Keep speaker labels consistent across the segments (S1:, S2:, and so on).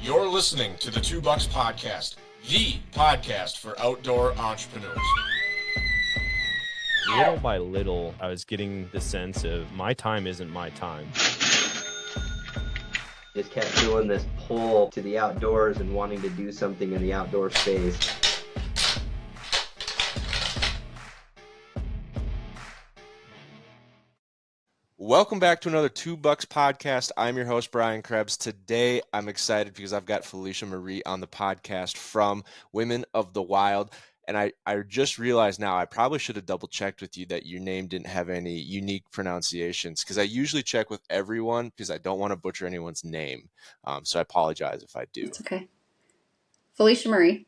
S1: You're listening to the TWOBUCKS podcast, the podcast for outdoor entrepreneurs.
S2: Little by little, I was getting the sense of my time isn't my time.
S3: Just kept feeling this pull to the outdoors and wanting to do something in the outdoor space.
S4: Welcome back to another TWOBUCKS podcast. I'm your host, Brian Krebs. Today, I'm excited because I've got Felicia Marie on the podcast from Women of the Wild. And I just realized now I probably should have double checked with you that your name didn't have any unique pronunciations, because I usually check with everyone because I don't want to butcher anyone's name. So I apologize if I do.
S5: It's okay. Felicia Marie.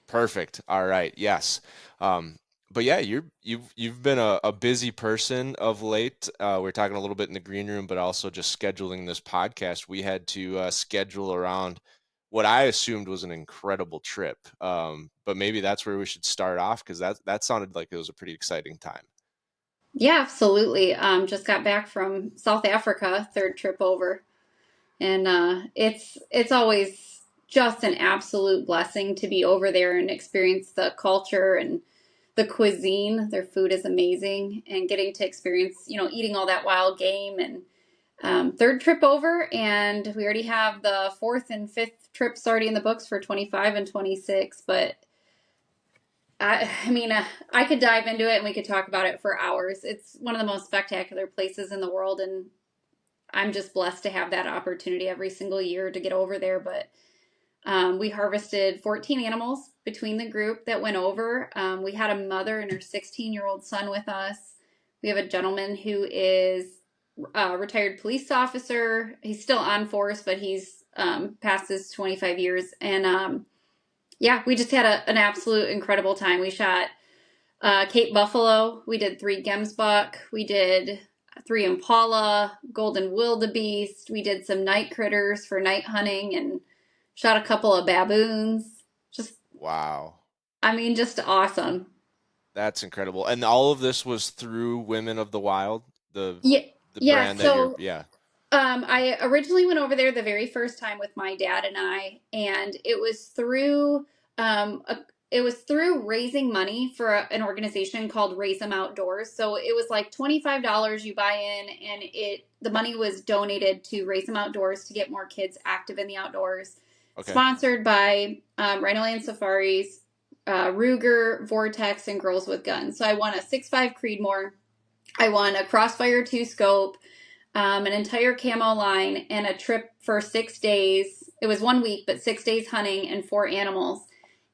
S4: Perfect. All right. Yes. But yeah, you've been a busy person of late. We're talking a little bit in the green room, but also just scheduling this podcast. We had to schedule around what I assumed was an incredible trip. But maybe that's where we should start off, because that sounded like it was a pretty exciting time.
S5: Yeah, absolutely. Just got back from South Africa, third trip over. And it's always just an absolute blessing to be over there and experience the culture and the cuisine. Their food is amazing, and getting to experience, eating all that wild game. And third trip over, and we already have the fourth and fifth trips already in the books for 25 and 26. But I could dive into it and we could talk about it for hours. It's one of the most spectacular places in the world, and I'm just blessed to have that opportunity every single year to get over there. But we harvested 14 animals between the group that went over. We had a mother and her 16-year-old son with us. We have a gentleman who is a retired police officer. He's still on force, but he's past his 25 years. And yeah, we just had an absolute incredible time. We shot Cape Buffalo. We did 3 gemsbuck. We did 3 impala, golden wildebeest. We did some night critters for night hunting and shot a couple of baboons. Just
S4: wow.
S5: Just awesome.
S4: That's incredible. And all of this was through Women of the Wild, the brand that
S5: I originally went over there the very first time with my dad and I, and it was through raising money for an organization called Raise Them Outdoors. So it was like $25 you buy in, and the money was donated to Raise Them Outdoors to get more kids active in the outdoors. Okay. Sponsored by Rhino Land Safaris, Ruger, Vortex, and Girls with Guns. So I won a 6.5 Creedmoor. I won a Crossfire 2 scope, an entire camo line, and a trip for 6 days. It was 1 week, but 6 days hunting and 4 animals.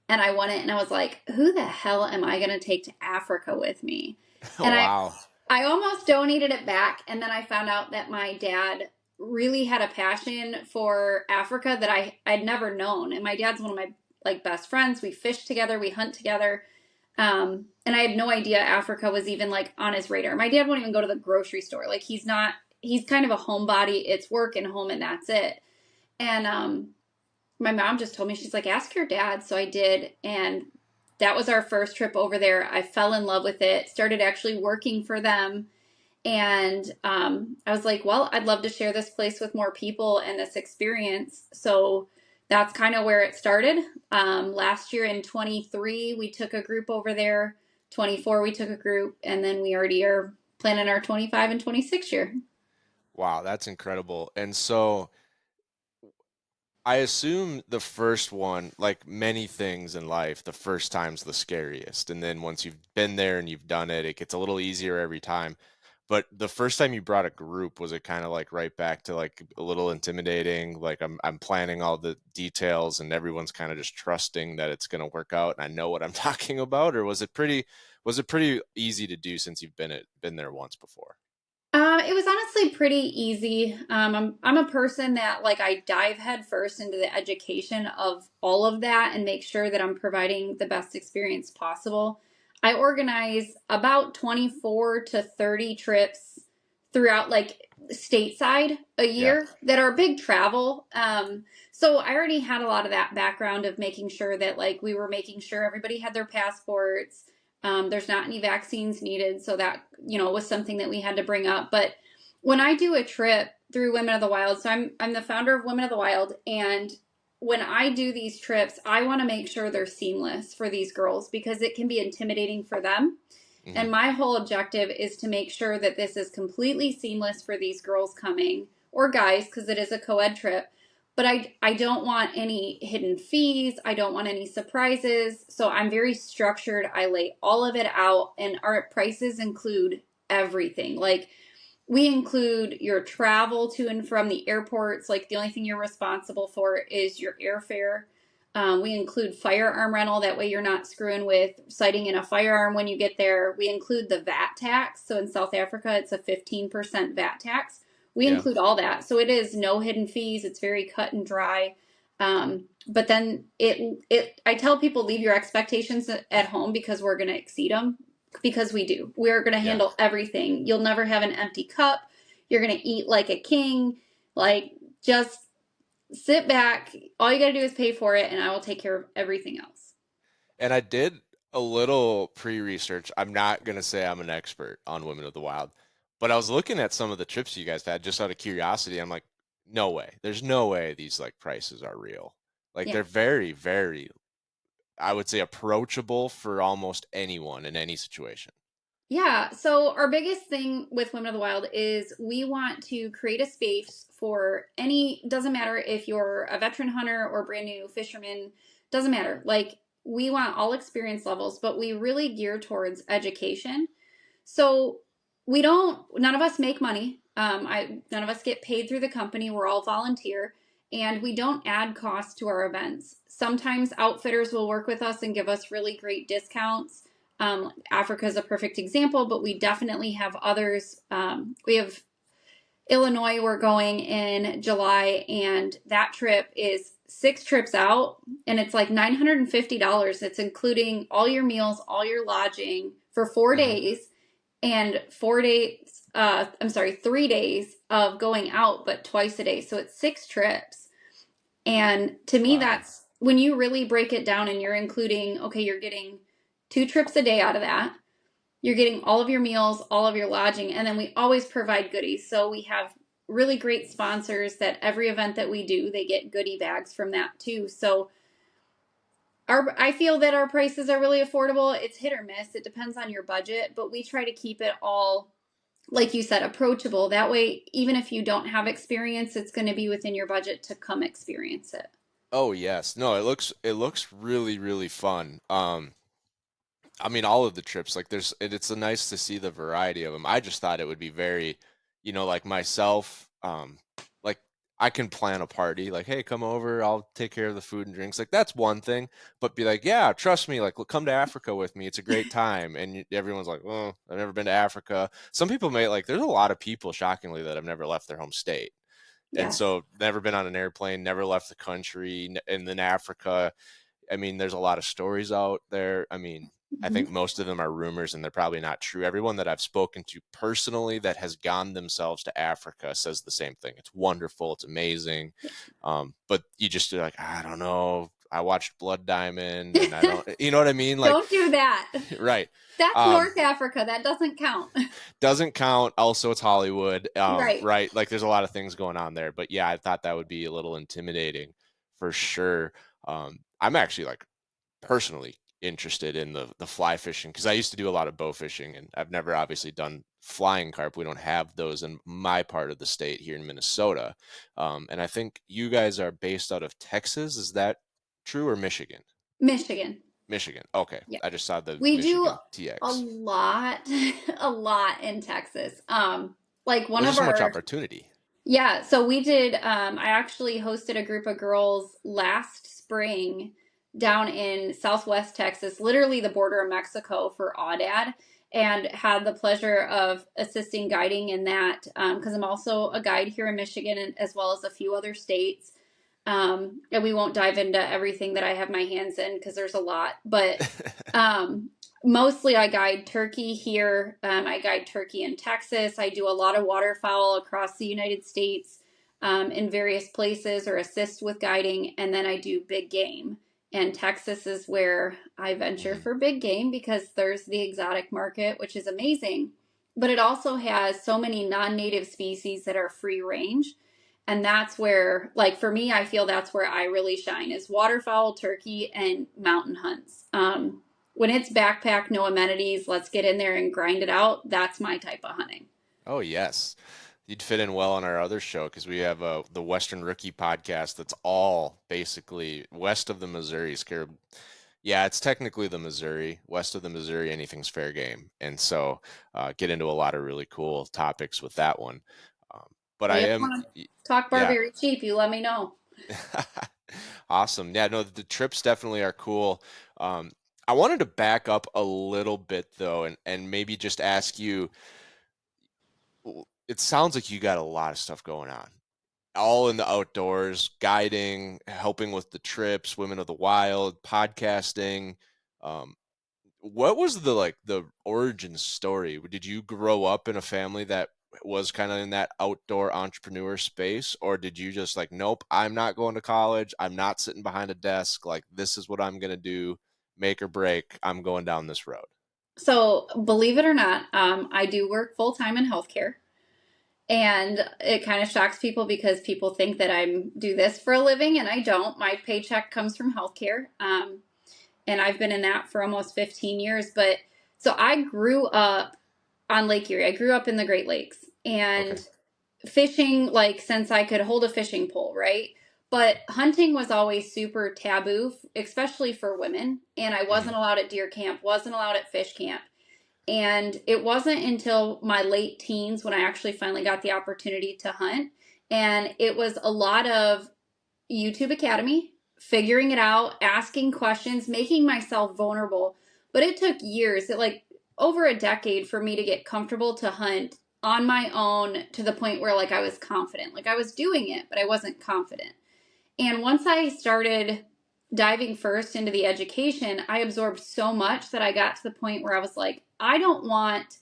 S5: And I won it, and I was like, who the hell am I going to take to Africa with me? And
S4: wow.
S5: I almost donated it back, and then I found out that my dad really had a passion for Africa that I'd never known. And my dad's one of my best friends. We fish together, we hunt together. And I had no idea Africa was even on his radar. My dad won't even go to the grocery store. He's kind of a homebody. It's work and home, and that's it. And my mom just told me, she's like, ask your dad. So I did. And that was our first trip over there. I fell in love with it, started actually working for them. And I was like, well, I'd love to share this place with more people and this experience. So that's kind of where it started. Last year in 23, we took a group over there. 24, we took a group. And then we already are planning our 25 and 26 year.
S4: Wow, that's incredible. And so I assume the first one, like many things in life, the first time's the scariest. And then once you've been there and you've done it, it gets a little easier every time. But the first time you brought a group, was it kind of right back to a little intimidating? I'm planning all the details and everyone's kind of just trusting that it's going to work out and I know what I'm talking about? Or was it pretty easy to do since you've been there once before?
S5: It was honestly pretty easy. I'm a person that I dive head first into the education of all of that and make sure that I'm providing the best experience possible. I organize about 24 to 30 trips throughout stateside a year that are big travel. So I already had a lot of that background of making sure that we were making sure everybody had their passports. There's not any vaccines needed. So that, was something that we had to bring up. But when I do a trip through Women of the Wild, so I'm the founder of Women of the Wild, and when I do these trips, I want to make sure they're seamless for these girls because it can be intimidating for them.
S4: Mhm.
S5: And my whole objective is to make sure that this is completely seamless for these girls coming, or guys, because it is a co-ed trip. But I don't want any hidden fees. I don't want any surprises. So I'm very structured. I lay all of it out, and our prices include everything. Like, we include your travel to and from the airports. Like, the only thing you're responsible for is your airfare. We include firearm rental. That way you're not screwing with sighting in a firearm when you get there. We include the VAT tax. So in South Africa, it's a 15% VAT tax. We
S4: Yeah.
S5: include all that. So it is no hidden fees. It's very cut and dry. But then I tell people, leave your expectations at home because we're going to exceed them. Because we do. We're going to handle everything. You'll never have an empty cup. You're going to eat like a king. Like, just sit back. All you got to do is pay for it, and I will take care of everything else.
S4: And I did a little pre-research. I'm not going to say I'm an expert on Women of the Wild, but I was looking at some of the trips you guys had just out of curiosity. I'm like, no way. There's no way these like prices are real. Like, they're very, very, I would say, approachable for almost anyone in any situation.
S5: Yeah. So our biggest thing with Women of the Wild is we want to create a space for doesn't matter if you're a veteran hunter or brand new fisherman, doesn't matter. Like, we want all experience levels, but we really gear towards education. So none of us make money. None of us get paid through the company. We're all volunteer, and we don't add costs to our events. Sometimes outfitters will work with us and give us really great discounts. Africa is a perfect example, but we definitely have others. We have Illinois, we're going in July, and that trip is 6 trips out, and it's like $950. It's including all your meals, all your lodging for 4 days, and 3 days of going out, but twice a day. So it's 6 trips. And to me, that's when you really break it down and you're including, okay, you're getting 2 trips a day out of that. You're getting all of your meals, all of your lodging, and then we always provide goodies. So we have really great sponsors that every event that we do, they get goodie bags from that too. So I feel that our prices are really affordable. It's hit or miss. It depends on your budget, but we try to keep it all, like you said, approachable. That way, even if you don't have experience, it's going to be within your budget to come experience it.
S4: Oh yes. No, it looks really, really fun. I mean, all of the trips, like it's nice to see the variety of them. I just thought it would be very, like myself, like I can plan a party, like, hey, come over, I'll take care of the food and drinks. Like, that's one thing, but be like, yeah, trust me, like, come to Africa with me. It's a great time. And everyone's like, oh, I've never been to Africa. Some people there's a lot of people, shockingly, that have never left their home state. And so never been on an airplane, never left the country. And then Africa, I mean, there's a lot of stories out there. I mean, I think most of them are rumors and they're probably not true. Everyone that I've spoken to personally that has gone themselves to Africa says the same thing. It's wonderful. It's amazing. But you just are like, I don't know. I watched Blood Diamond and I don't, you know what I mean? Like,
S5: don't do that.
S4: Right.
S5: That's North Africa. That doesn't count.
S4: Doesn't count. Also, it's Hollywood.
S5: Right.
S4: Like, there's a lot of things going on there. But yeah, I thought that would be a little intimidating for sure. I'm actually like personally interested in the fly fishing because I used to do a lot of bow fishing and I've never obviously done flying carp. We don't have those in my part of the state here in Minnesota. And I think you guys are based out of Texas. Is that true, or Michigan?
S5: Michigan.
S4: Okay.
S5: Yeah.
S4: I just saw the
S5: we
S4: Michigan
S5: do
S4: TX.
S5: a lot in Texas. Like one
S4: There's
S5: of
S4: so
S5: our
S4: much opportunity.
S5: Yeah, so we did I actually hosted a group of girls last spring down in Southwest Texas, literally the border of Mexico, for Aoudad, and had the pleasure of assisting guiding in that because I'm also a guide here in Michigan and as well as a few other states. And we won't dive into everything that I have my hands in because there's a lot, but mostly I guide turkey here. I guide turkey in Texas. I do a lot of waterfowl across the United States in various places or assist with guiding. And then I do big game. And Texas is where I venture for big game because there's the exotic market, which is amazing. But it also has so many non-native species that are free range. And that's where, like, for me, I feel that's where I really shine is waterfowl, turkey, and mountain hunts. When it's backpack, no amenities, let's get in there and grind it out. That's my type of hunting.
S4: Oh, yes. You'd fit in well on our other show because we have the Western Rookie podcast that's all basically west of the Missouri. Yeah, it's technically the Missouri. West of the Missouri, anything's fair game. And so get into a lot of really cool topics with that one. But
S5: Well,
S4: I
S5: you
S4: am,
S5: want to talk Barbary cheap, you let me know.
S4: Awesome. Yeah, no, the trips definitely are cool. I wanted to back up a little bit though, and maybe just ask you, it sounds like you got a lot of stuff going on, all in the outdoors, guiding, helping with the trips, Women of the Wild, podcasting. What was the origin story? Did you grow up in a family that was kind of in that outdoor entrepreneur space, or did you just like, nope, I'm not going to college, I'm not sitting behind a desk, like this is what I'm gonna do, make or break, I'm going down this road?
S5: So, believe it or not, I do work full time in healthcare. And it kind of shocks people because people think that I do this for a living, and I don't. My paycheck comes from healthcare. And I've been in that for almost 15 years. But so I grew up on Lake Erie. I grew up in the Great Lakes and fishing, like, since I could hold a fishing pole, right? But hunting was always super taboo, especially for women. And I wasn't allowed at deer camp, wasn't allowed at fish camp. And it wasn't until my late teens when I actually finally got the opportunity to hunt. And it was a lot of YouTube Academy, figuring it out, asking questions, making myself vulnerable. But it took years, like over a decade for me to get comfortable to hunt on my own to the point where like I was confident. Like I was doing it, but I wasn't confident. And once I started diving first into the education, I absorbed so much that I got to the point where I was like, I don't want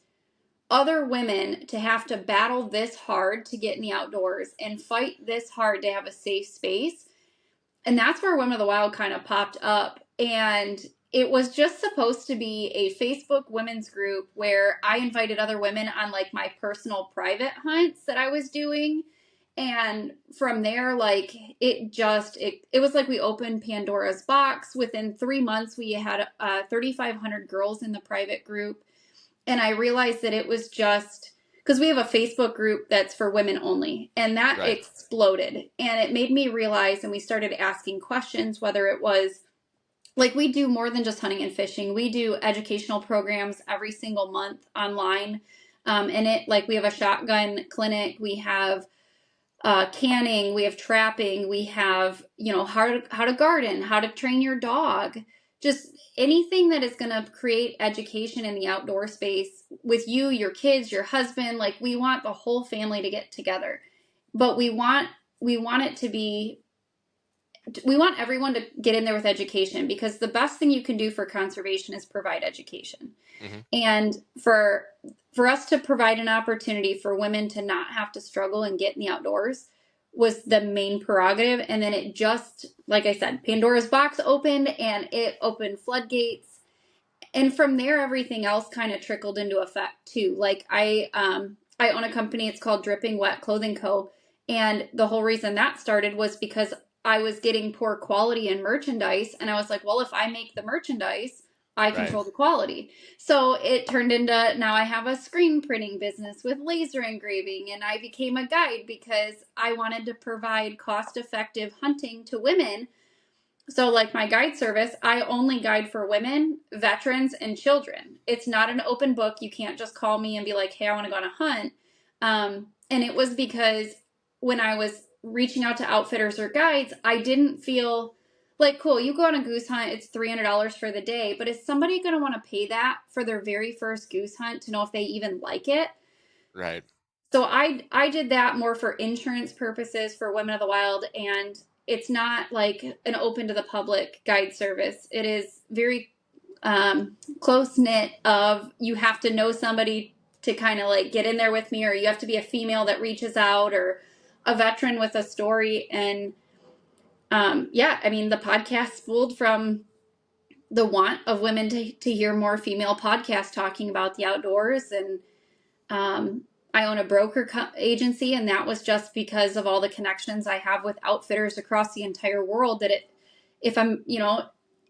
S5: other women to have to battle this hard to get in the outdoors and fight this hard to have a safe space. And that's where Women of the Wild kind of popped up. And it was just supposed to be a Facebook women's group where I invited other women on like my personal private hunts that I was doing. And from there, like it was like we opened Pandora's box. Within 3 months, we had 3,500 girls in the private group. And I realized that it was just because we have a Facebook group that's for women only, and that exploded. And it made me realize, and we started asking questions, whether it was like we do more than just hunting and fishing. We do educational programs every single month online. And it like we have a shotgun clinic, we have canning, we have trapping, we have, how to garden, how to train your dog, just anything that is going to create education in the outdoor space with you, your kids, your husband. Like we want the whole family to get together, but we want it to be, we want everyone to get in there with education, because the best thing you can do for conservation is provide education. And for us to provide an opportunity for women to not have to struggle and get in the outdoors was the main prerogative. And then it just, like I said, Pandora's box opened and it opened floodgates. And from there, everything else kind of trickled into effect too. Like I own a company, it's called Dripping Wet Clothing Co. And the whole reason that started was because I was getting poor quality in merchandise. And I was like, well, if I make the merchandise, I control the quality. So it turned into, now I have a screen printing business with laser engraving, and I became a guide because I wanted to provide cost-effective hunting to women. So like my guide service, I only guide for women, veterans, and children. It's not an open book. You can't just call me and be like, hey, I want to go on a hunt. And it was because when I was reaching out to outfitters or guides, I didn't feel like, cool, you go on a goose hunt, it's $300 for the day, but is somebody going to want to pay that for their very first goose hunt to know if they even like it?
S4: Right.
S5: So I did that more for insurance purposes for Women of the Wild, and it's not like an open to the public guide service. It is very close-knit of you have to know somebody to kind of like get in there with me, or you have to be a female that reaches out, or a veteran with a story. And I mean, the podcast spooled from the want of women to hear more female podcasts talking about the outdoors. And I own a broker agency, and that was just because of all the connections I have with outfitters across the entire world, that if I'm,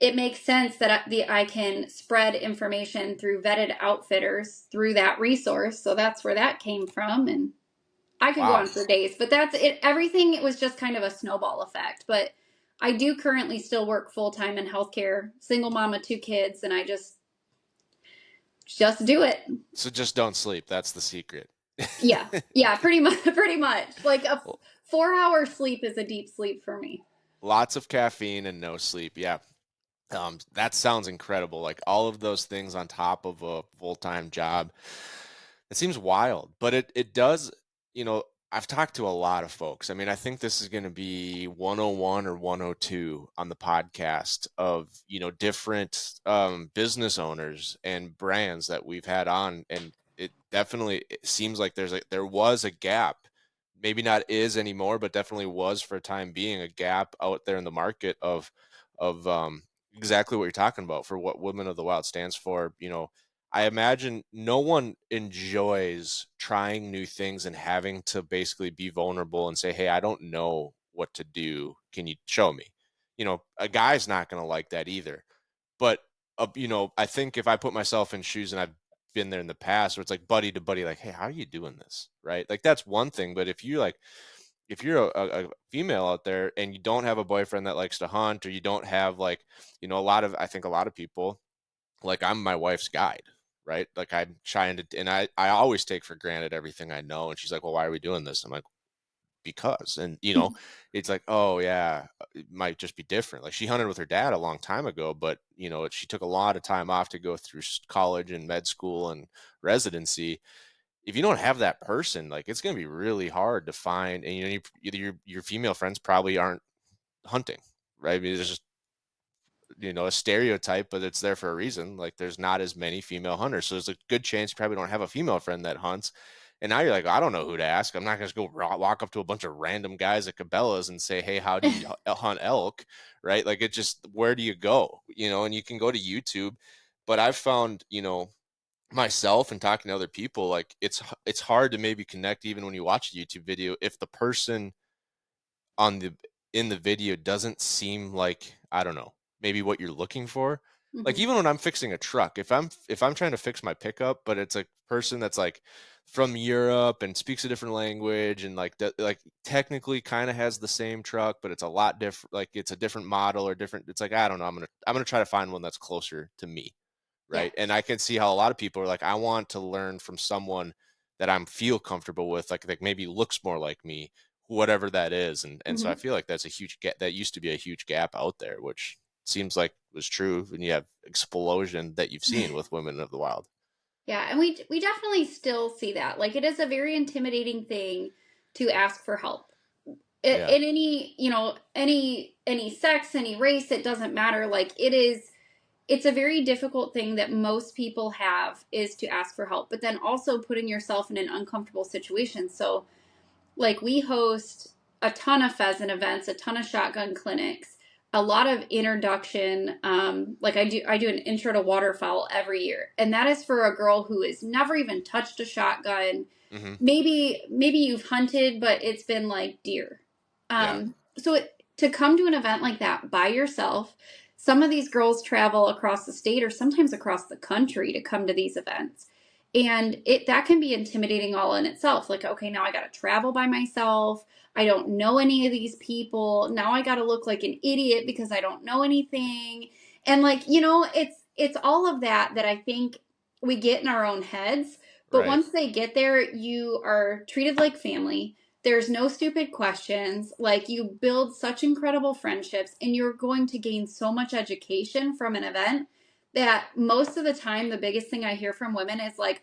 S5: it makes sense that I can spread information through vetted outfitters through that resource. So that's where that came from. And I could go
S4: Wow.
S5: on for days, but that's it. Everything, it was just kind of a snowball effect. But I do currently still work full-time in healthcare, single mom of 2 kids, and I just do it.
S4: So just don't sleep. That's the secret.
S5: Yeah. Yeah, pretty much. Pretty much. Like a 4-hour sleep is a deep sleep for me.
S4: Lots of caffeine and no sleep. Yeah. That sounds incredible. Like all of those things on top of a full-time job. It seems wild, but it does, I've talked to a lot of folks. I mean, I think this is going to be 101 or 102 on the podcast of, different business owners and brands that we've had on. And it seems like there was a gap, maybe not is anymore, but definitely was for a time being a gap out there in the market of exactly what you're talking about for what Women of the Wild stands for. I imagine no one enjoys trying new things and having to basically be vulnerable and say, hey, I don't know what to do. Can you show me? A guy's not going to like that either. But, I think if I put myself in shoes, and I've been there in the past, where it's like buddy to buddy, like, hey, how are you doing this? Right? Like that's one thing. But if you're a female out there and you don't have a boyfriend that likes to hunt, or you don't have I think a lot of people, like I'm my wife's guide, right? Like I'm trying to, and I always take for granted everything I know. And she's like, well, why are we doing this? I'm like, because, and it's like, oh yeah, it might just be different. Like she hunted with her dad a long time ago, but she took a lot of time off to go through college and med school and residency. If you don't have that person, like it's going to be really hard to find. And your female friends probably aren't hunting, right? I mean, there's just a stereotype, but it's there for a reason. Like there's not as many female hunters, so there's a good chance you probably don't have a female friend that hunts. And now you're like, I don't know who to ask. I'm not going to go walk up to a bunch of random guys at Cabela's and say, hey, how do you hunt elk? Right? Like where do you go? And you can go to YouTube, but I've found, myself and talking to other people, like it's hard to maybe connect even when you watch a YouTube video if the person in the video doesn't seem like, I don't know, maybe what you're looking for. Like even when I'm fixing a truck, if I'm trying to fix my pickup, but it's a person that's like from Europe and speaks a different language and like technically kind of has the same truck, but it's a lot different, like it's a different model or different, it's like, I don't know, I'm gonna try to find one that's closer to me, right? Yeah. And I can see how a lot of people are like, I want to learn from someone that I feel comfortable with, like maybe looks more like me, whatever that is. And so I feel like that's a huge gap. That used to be a huge gap out there, which seems like was true when you have explosion that you've seen with Women of the Wild.
S5: Yeah, and we definitely still see that. Like it is a very intimidating thing to ask for help. In any, any sex, any race, it doesn't matter. Like it's a very difficult thing that most people have, is to ask for help, but then also putting yourself in an uncomfortable situation. So like we host a ton of pheasant events, a ton of shotgun clinics, a lot of introduction. Like I do an intro to waterfowl every year. And that is for a girl who has never even touched a shotgun. Maybe you've hunted, but it's been like deer. So to come to an event like that by yourself, some of these girls travel across the state or sometimes across the country to come to these events. And that can be intimidating all in itself. Like, okay, now I got to travel by myself. I don't know any of these people. Now I got to look like an idiot because I don't know anything. And like, it's all of that I think we get in our own heads. But once they get there, you are treated like family. There's no stupid questions. Like you build such incredible friendships, and you're going to gain so much education from an event that most of the time, the biggest thing I hear from women is like,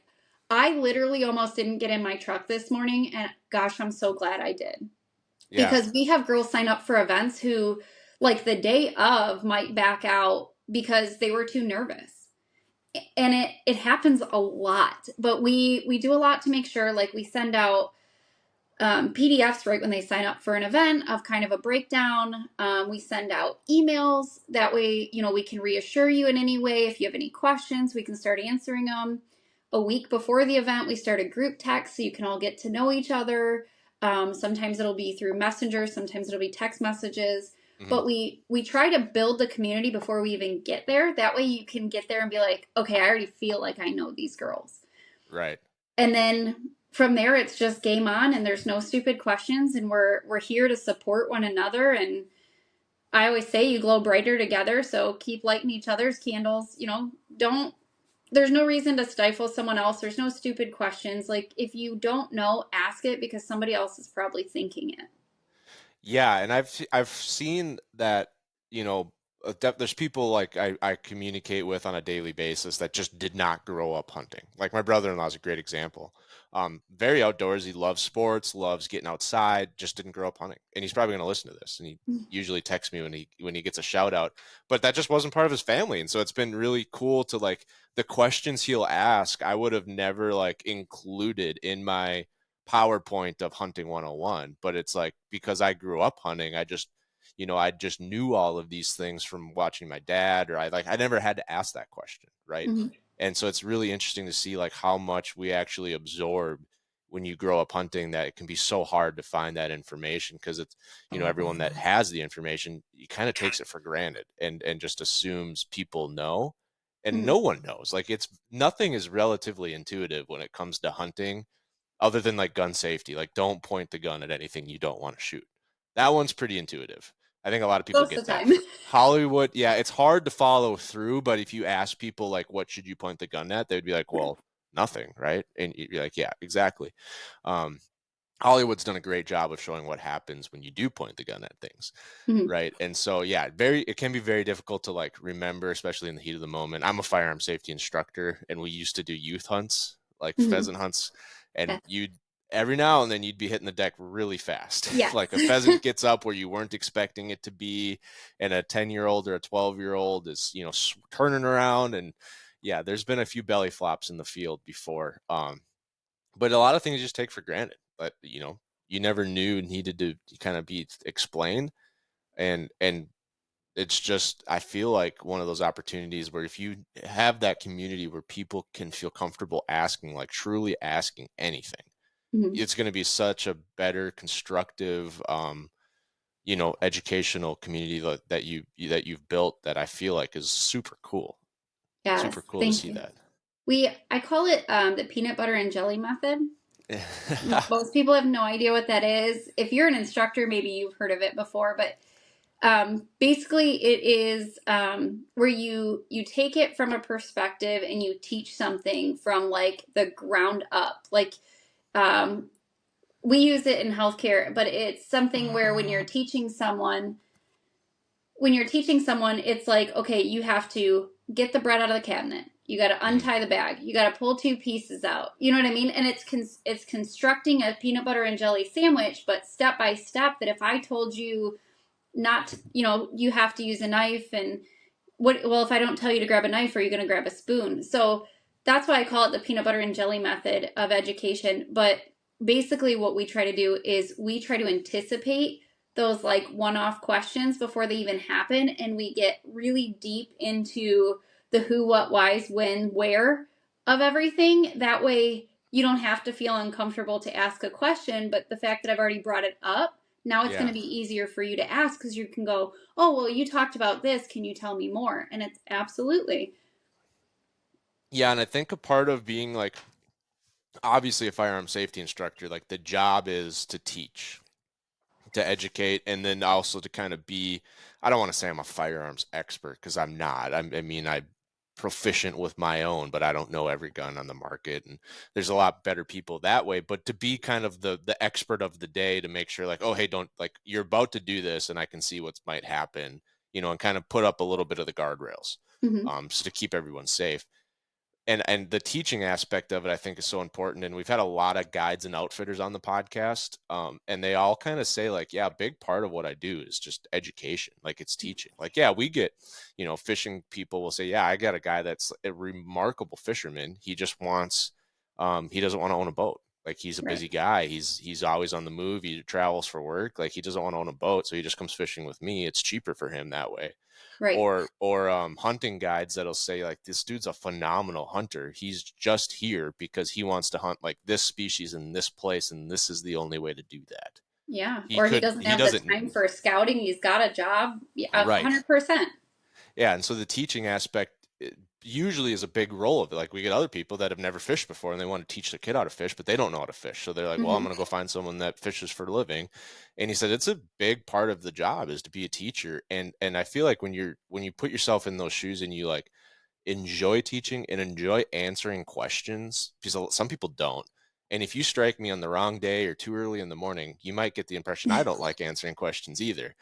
S5: I literally almost didn't get in my truck this morning, and gosh, I'm so glad I did. Yeah. Because we have girls sign up for events who, like the day of, might back out because they were too nervous. And it happens a lot. But we do a lot to make sure, like we send out PDFs right when they sign up for an event of kind of a breakdown. We send out emails. That way, we can reassure you in any way. If you have any questions, we can start answering them. a week before the event, we start a group text so you can all get to know each other. Sometimes it'll be through Messenger, sometimes it'll be text messages. But we try to build the community before we even get there. That way you can get there and be like, okay, I already feel like I know these girls.
S4: Right.
S5: And then from there, it's just game on, and there's no stupid questions, and we're here to support one another. And I always say you glow brighter together, so keep lighting each other's candles. There's no reason to stifle someone else. There's no stupid questions. Like, if you don't know, ask it, because somebody else is probably thinking it.
S4: Yeah, and I've seen that, there's people like I communicate with on a daily basis that just did not grow up hunting. Like my brother-in-law is a great example. Very outdoorsy, loves sports, loves getting outside, just didn't grow up hunting. And he's probably going to listen to this, and he usually texts me when he gets a shout out. But that just wasn't part of his family, and so it's been really cool to, like, the questions he'll ask, I would have never, like, included in my PowerPoint of Hunting 101, but it's like, because I grew up hunting, I just knew all of these things from watching my dad, or I never had to ask that question, right? And so it's really interesting to see, like, how much we actually absorb when you grow up hunting, that it can be so hard to find that information, because it's, everyone that has the information, he kind of takes it for granted and just assumes people know, and no one knows. Like, nothing is relatively intuitive when it comes to hunting, other than like gun safety. Like, don't point the gun at anything you don't want to shoot. That one's pretty intuitive. I think a lot of people
S5: Most
S4: get
S5: of the
S4: that.
S5: time.
S4: Hollywood, yeah, it's hard to follow through, but if you ask people, like, what should you point the gun at, they'd be like, well, nothing, right? And you're like, yeah, exactly. Hollywood's done a great job of showing what happens when you do point the gun at things, right? And so, yeah, it can be very difficult to, like, remember, especially in the heat of the moment. I'm a firearm safety instructor, and we used to do youth hunts, like pheasant hunts, and every now and then you'd be hitting the deck really fast.
S5: Yes.
S4: Like, a pheasant gets up where you weren't expecting it to be, and a 10-year-old or a 12-year-old is, turning around, and yeah, there's been a few belly flops in the field before. But a lot of things you just take for granted, but you never knew needed to kind of be explained. And it's just, I feel like one of those opportunities where if you have that community where people can feel comfortable asking, like truly asking anything, it's going to be such a better, constructive, educational community that you've built, that I feel like is super cool.
S5: Yes,
S4: Super cool to see that.
S5: I call it the peanut butter and jelly method. Most people have no idea what that is. If you're an instructor, maybe you've heard of it before, but basically it is where you take it from a perspective and you teach something from, like, the ground up. Like, we use it in healthcare, but it's something where when you're teaching someone, it's like, okay, you have to get the bread out of the cabinet. You got to untie the bag. You got to pull 2 pieces out. You know what I mean? And it's constructing a peanut butter and jelly sandwich, but step by step, that if I told you not, you have to use a knife, and if I don't tell you to grab a knife, are you going to grab a spoon? So that's why I call it the peanut butter and jelly method of education. But basically what we try to do is we try to anticipate those, like, one-off questions before they even happen, and we get really deep into the who, what, whys, when, where of everything. That way you don't have to feel uncomfortable to ask a question, but the fact that I've already brought it up, now it's going to be easier for you to ask, because you can go, oh, well, you talked about this, can you tell me more? And it's absolutely.
S4: Yeah, and I think a part of being, like, obviously a firearm safety instructor, like, the job is to teach, to educate, and then also to kind of be, I don't want to say I'm a firearms expert, because I'm not. I'm proficient with my own, but I don't know every gun on the market, and there's a lot better people that way. But to be kind of the expert of the day, to make sure, like, oh, hey, don't, like, you're about to do this, and I can see what might happen, and kind of put up a little bit of the guardrails, so to keep everyone safe. And the teaching aspect of it, I think, is so important. And we've had a lot of guides and outfitters on the podcast, and they all kind of say, like, yeah, a big part of what I do is just education. Like, it's teaching. Like, yeah, we get, fishing people will say, yeah, I got a guy that's a remarkable fisherman. He just wants, he doesn't want to own a boat. Like, he's a
S5: Right.
S4: busy guy. He's always on the move. He travels for work. Like, he doesn't want to own a boat, so he just comes fishing with me. It's cheaper for him that way.
S5: Right.
S4: Or hunting guides that'll say, like, this dude's a phenomenal hunter. He's just here because he wants to hunt like this species in this place, and this is the only way to do that.
S5: Yeah.
S4: He
S5: Or he
S4: could
S5: doesn't
S4: he
S5: have the
S4: doesn't
S5: time for scouting. He's got a job. Yeah,
S4: right.
S5: 100%.
S4: Yeah, and so the teaching aspect usually is a big role of it. Like, we get other people that have never fished before and they want to teach their kid how to fish, but they don't know how to fish. So they're like, well, I'm going to go find someone that fishes for a living. And he said it's a big part of the job is to be a teacher. And I feel like when you put yourself in those shoes and you like enjoy teaching and enjoy answering questions, because some people don't. And if you strike me on the wrong day or too early in the morning, you might get the impression I don't like answering questions either.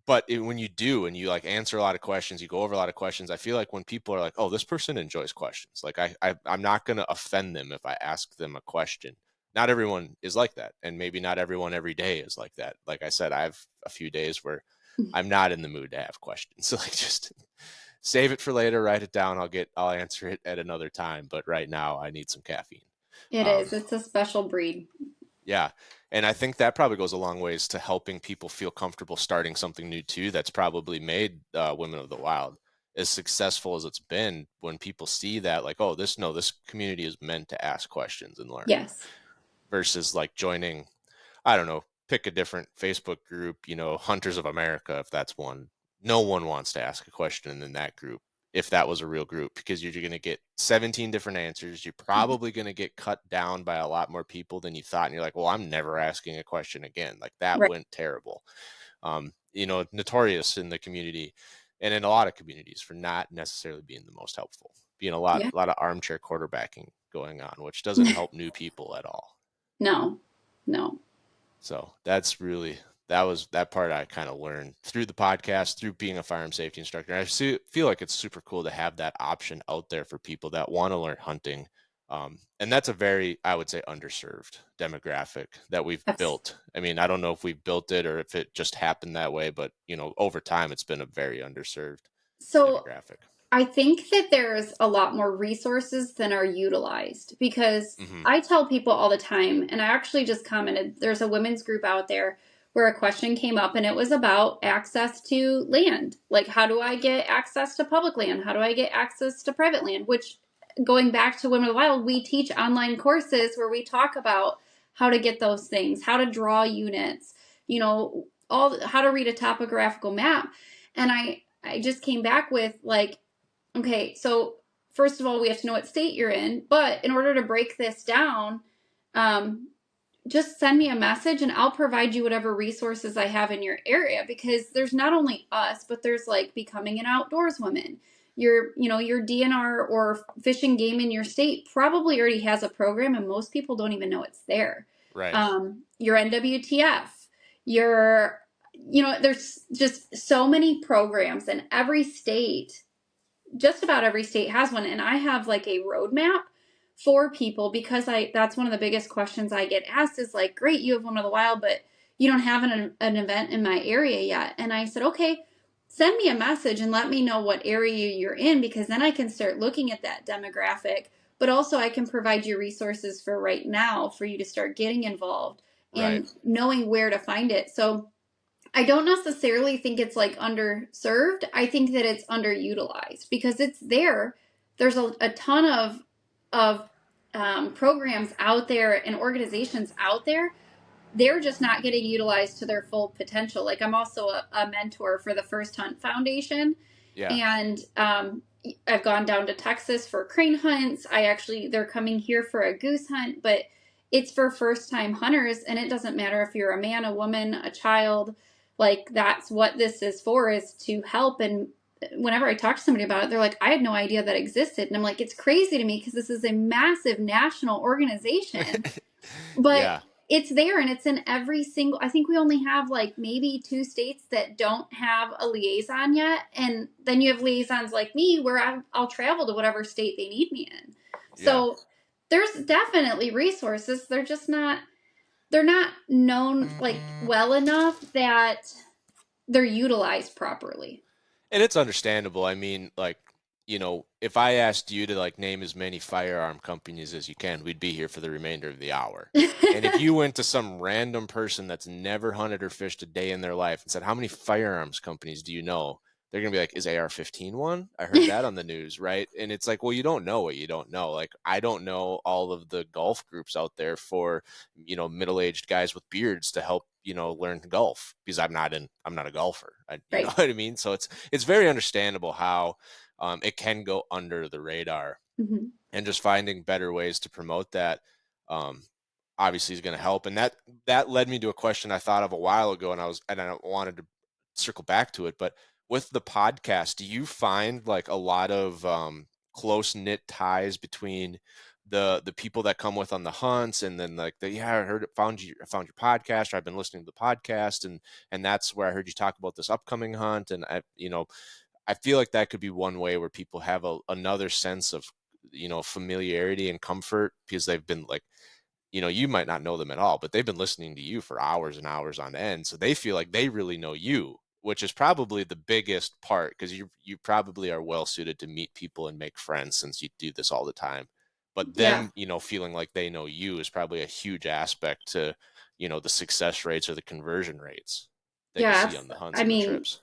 S4: But when you do, and you like answer a lot of questions, you go over a lot of questions, I feel like when people are like, oh, this person enjoys questions, like I'm not going to offend them if I ask them a question. Not everyone is like that. And maybe not everyone every day is like that. Like I said, I have a few days where I'm not in the mood to have questions. So like, just save it for later, write it down. I'll answer it at another time. But right now I need some caffeine.
S5: It is. It's a special breed.
S4: Yeah. And I think that probably goes a long ways to helping people feel comfortable starting something new too. That's probably made Women of the Wild as successful as it's been, when people see that, like, oh, this community is meant to ask questions and learn.
S5: Yes.
S4: Versus like joining, I don't know, pick a different Facebook group, Hunters of America, if that's one. No one wants to ask a question in that group, if that was a real group, because you're going to get 17 different answers. You're probably going to get cut down by a lot more people than you thought. And you're like, well, I'm never asking a question again. Like, that
S5: Right.
S4: went terrible. Notorious in the community and in a lot of communities for not necessarily being the most helpful, being a lot of armchair quarterbacking going on, which doesn't help new people at all.
S5: No.
S4: So that part I kind of learned through the podcast, through being a firearm safety instructor. And I feel like it's super cool to have that option out there for people that want to learn hunting. And that's a very, I would say, underserved demographic that we've built. I mean, I don't know if we built it or if it just happened that way, but over time, it's been a very underserved demographic.
S5: I think that there's a lot more resources than are utilized, because I tell people all the time, and I actually just commented, there's a women's group out there where a question came up, and it was about access to land. Like, how do I get access to public land? How do I get access to private land? Which, going back to Women of the Wild, we teach online courses where we talk about how to get those things, how to draw units, how to read a topographical map. And I just came back with, like, okay, so first of all, we have to know what state you're in. But in order to break this down, just send me a message and I'll provide you whatever resources I have in your area, because there's not only us, but there's like Becoming an Outdoors Woman. Your DNR or Fish and Game in your state probably already has a program, and most people don't even know it's there.
S4: Right.
S5: Your NWTF, there's just so many programs, and just about every state has one. And I have like a roadmap for people, because that's one of the biggest questions I get asked is like, great, you have Women of the Wild, but you don't have an event in my area yet. And I said, okay, send me a message and let me know what area you're in, because then I can start looking at that demographic, but also I can provide you resources for right now for you to start getting involved and knowing where to find it. So I don't necessarily think it's like underserved. I think that it's underutilized, because it's there. There's a ton of programs out there and organizations out there. They're just not getting utilized to their full potential. Like, I'm also a mentor for the First Hunt Foundation. Yeah. And I've gone down to Texas for crane hunts. They're coming here for a goose hunt, but it's for first time hunters. And it doesn't matter if you're a man, a woman, a child. Like, that's what this is for, is to help. And whenever I talk to somebody about it, they're like, I had no idea that existed. And I'm like, it's crazy to me, because this is a massive national organization. But it's there, and it's in every single, I think we only have like maybe 2 states that don't have a liaison yet. And then you have liaisons like me, where I'll travel to whatever state they need me in. So there's definitely resources. They're not known like well enough that they're utilized properly.
S4: And it's understandable. I mean, like, if I asked you to like name as many firearm companies as you can, we'd be here for the remainder of the hour. And if you went to some random person that's never hunted or fished a day in their life and said, how many firearms companies do you know? They're going to be like, is AR-15 one? I heard that on the news, right? And it's like, well, you don't know what you don't know. Like, I don't know all of the golf groups out there for, middle-aged guys with beards to help, learn golf, because I'm not a golfer. You know
S5: Right.
S4: what I mean? So it's very understandable how it can go under the radar,
S5: Mhm.
S4: and just finding better ways to promote that obviously is going to help. And that led me to a question I thought of a while ago, and I wanted to circle back to it. But with the podcast, do you find like a lot of close knit ties between the people that come with on the hunts, and then like I found your podcast, or I've been listening to the podcast, and that's where I heard you talk about this upcoming hunt, and I feel like that could be one way where people have another sense of, familiarity and comfort, because they've been like, you might not know them at all, but they've been listening to you for hours and hours on end. So they feel like they really know you, which is probably the biggest part, because you probably are well suited to meet people and make friends, since you do this all the time. But
S5: Yeah.
S4: them, feeling like they know you is probably a huge aspect to, the success rates or the conversion rates that you see on the hunts
S5: I
S4: and the
S5: mean,
S4: trips.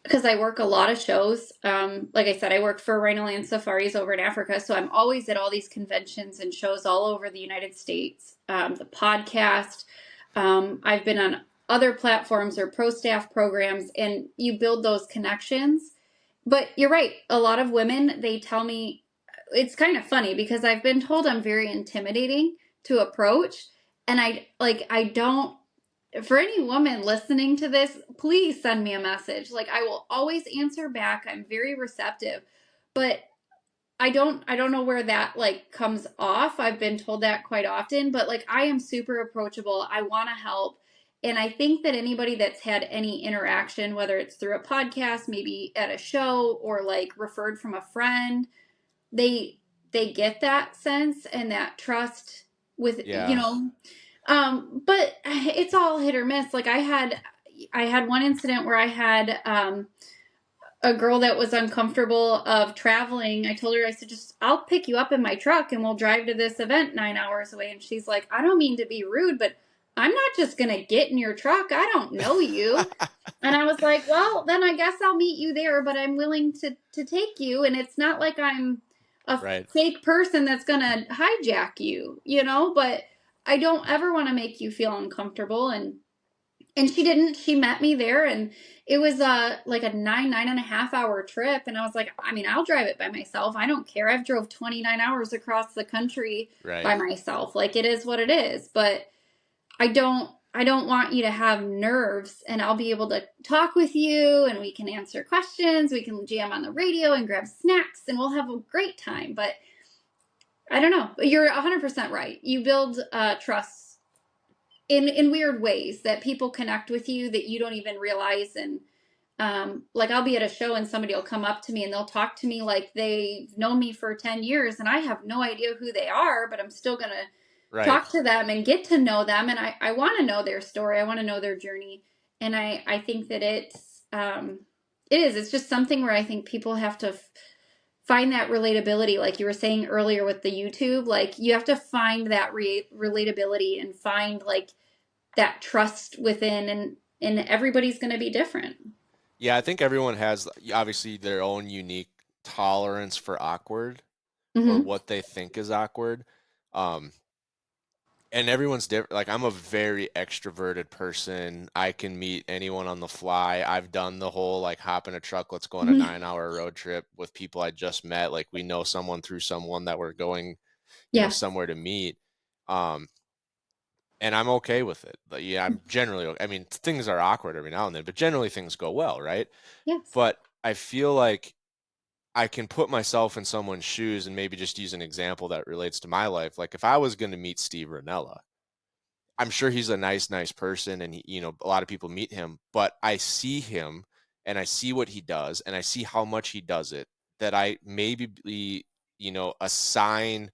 S5: because I work a lot of shows. Like I said, I work for Rhinoland Safaris over in Africa. So I'm always at all these conventions and shows all over the United States. The podcast, I've been on other platforms or pro staff programs, and you build those connections. But you're right. A lot of women, they tell me, it's kind of funny because I've been told I'm very intimidating to approach. And I don't, for any woman listening to this, please send me a message. Like, I will always answer back. I'm very receptive, but I don't know where that like comes off. I've been told that quite often, but like, I am super approachable. I want to help. And I think that anybody that's had any interaction, whether it's through a podcast, maybe at a show, or like referred from a friend, they get that sense and that trust with,
S4: Yeah.
S5: but it's all hit or miss. Like I had one incident where I had a girl that was uncomfortable of traveling. I told her, I said, I'll pick you up in my truck and we'll drive to this event 9 hours away. And she's like, I don't mean to be rude, but I'm not just going to get in your truck. I don't know you. And I was like, well, then I guess I'll meet you there, but I'm willing to take you. And it's not like I'm a
S4: Right.
S5: fake person that's going to hijack you, but I don't ever want to make you feel uncomfortable. And she didn't. She met me there, and it was like a 9.5 hour trip. And I was like, I mean, I'll drive it by myself. I don't care. I've drove 29 hours across the country
S4: Right.
S5: by myself. Like, it is what it is. But I don't want you to have nerves, and I'll be able to talk with you, and we can answer questions. We can jam on the radio and grab snacks, and we'll have a great time. But I don't know. You're 100% right. You build trust in weird ways that people connect with you that you don't even realize. And like, I'll be at a show and somebody will come up to me and they'll talk to me like they've known me for 10 years, and I have no idea who they are, but I'm still going to talk to them and get to know them. And I want to know their story. I want to know their journey. And I think that it's just something where I think people have to find that relatability. Like you were saying earlier with the YouTube, like you have to find that relatability and find like that trust within, and everybody's going to be different.
S4: Yeah, I think everyone has obviously their own unique tolerance for awkward, or what they think is awkward. And everyone's different. Like, I'm a very extroverted person. I can meet anyone on the fly. I've done the whole like hop in a truck, let's go on a 9-hour road trip with people I just met. Like, we know someone through someone that we're going, somewhere to meet. And I'm okay with it. But yeah, I'm generally, I mean, things are awkward every now and then, but generally things go well, right?
S5: Yes.
S4: But I feel like I can put myself in someone's shoes and maybe just use an example that relates to my life. Like, if I was going to meet Steve Ranella, I'm sure he's a nice person, and he, a lot of people meet him, but I see him and I see what he does and I see how much he does it, that I maybe, assign,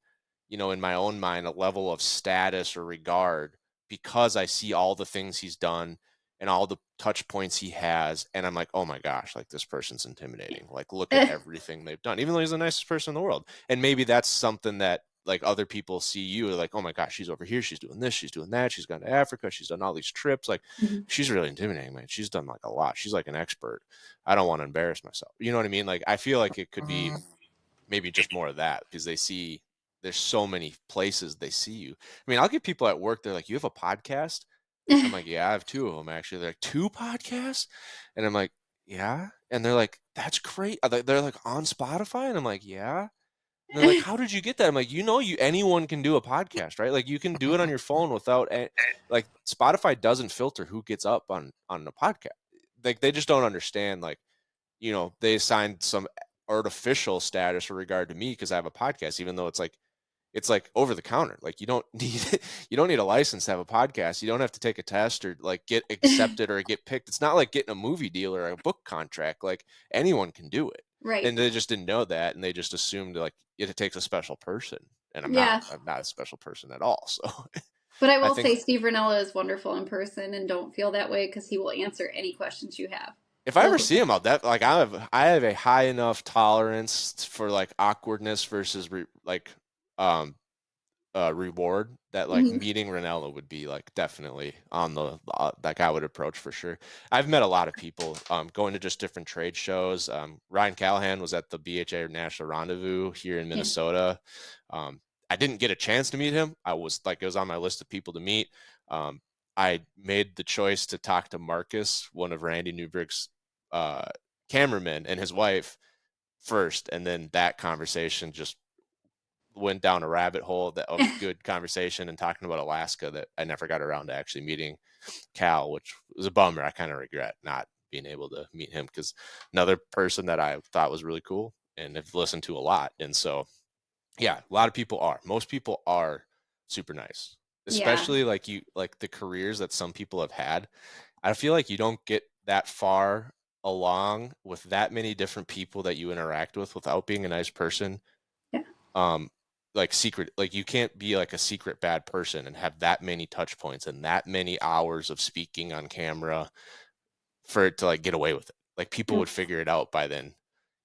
S4: in my own mind, a level of status or regard, because I see all the things he's done and all the touch points he has. And I'm like, oh my gosh, like this person's intimidating. Like, look at everything they've done, even though he's the nicest person in the world. And maybe that's something that like other people see you like, oh my gosh, she's over here. She's doing this. She's doing that. She's gone to Africa. She's done all these trips. Like she's really intimidating, man. She's done like a lot. She's like an expert. I don't want to embarrass myself. You know what I mean? Like, I feel like it could be maybe just more of that because they see there's so many places they see you. I mean, I'll get people at work. They're like, you have a podcast? I'm like, yeah, I have 2 of them actually. They're like, 2 podcasts? And I'm like, yeah. And they're like, that's great. They're like on Spotify. And I'm like, yeah. And they're like, how did you get that? I'm like, anyone can do a podcast, right? Like you can do it on your phone without like Spotify doesn't filter who gets up on the podcast. Like they just don't understand. Like, they assigned some artificial status with regard to me because I have a podcast, even though it's like over the counter. Like you don't need a license to have a podcast. You don't have to take a test or like get accepted or get picked. It's not like getting a movie deal or a book contract. Like anyone can do it.
S5: Right.
S4: And they just didn't know that. And they just assumed like it takes a special person. And I'm not a special person at all. So,
S5: but I will say Steve Rinella is wonderful in person, and don't feel that way because he will answer any questions you have.
S4: If I ever see him out that, like I have a high enough tolerance for like awkwardness versus reward that like meeting Rinella would be like definitely on the like I would approach for sure. I've met a lot of people going to just different trade shows. Ryan Callahan was at the BHA National Rendezvous here in Minnesota. I didn't get a chance to meet him. It was on my list of people to meet. I made the choice to talk to Marcus, one of Randy Newberg's cameramen, and his wife first, and then that conversation just went down a rabbit hole of good conversation and talking about Alaska that I never got around to actually meeting Cal, which was a bummer. I kind of regret not being able to meet him because another person that I thought was really cool and have listened to a lot. And so, yeah, most people are super nice, especially like the careers that some people have had. I feel like you don't get that far along with that many different people that you interact with without being a nice person. Like you can't be like a secret bad person and have that many touch points and that many hours of speaking on camera for it to like get away with it. Like people would figure it out by then,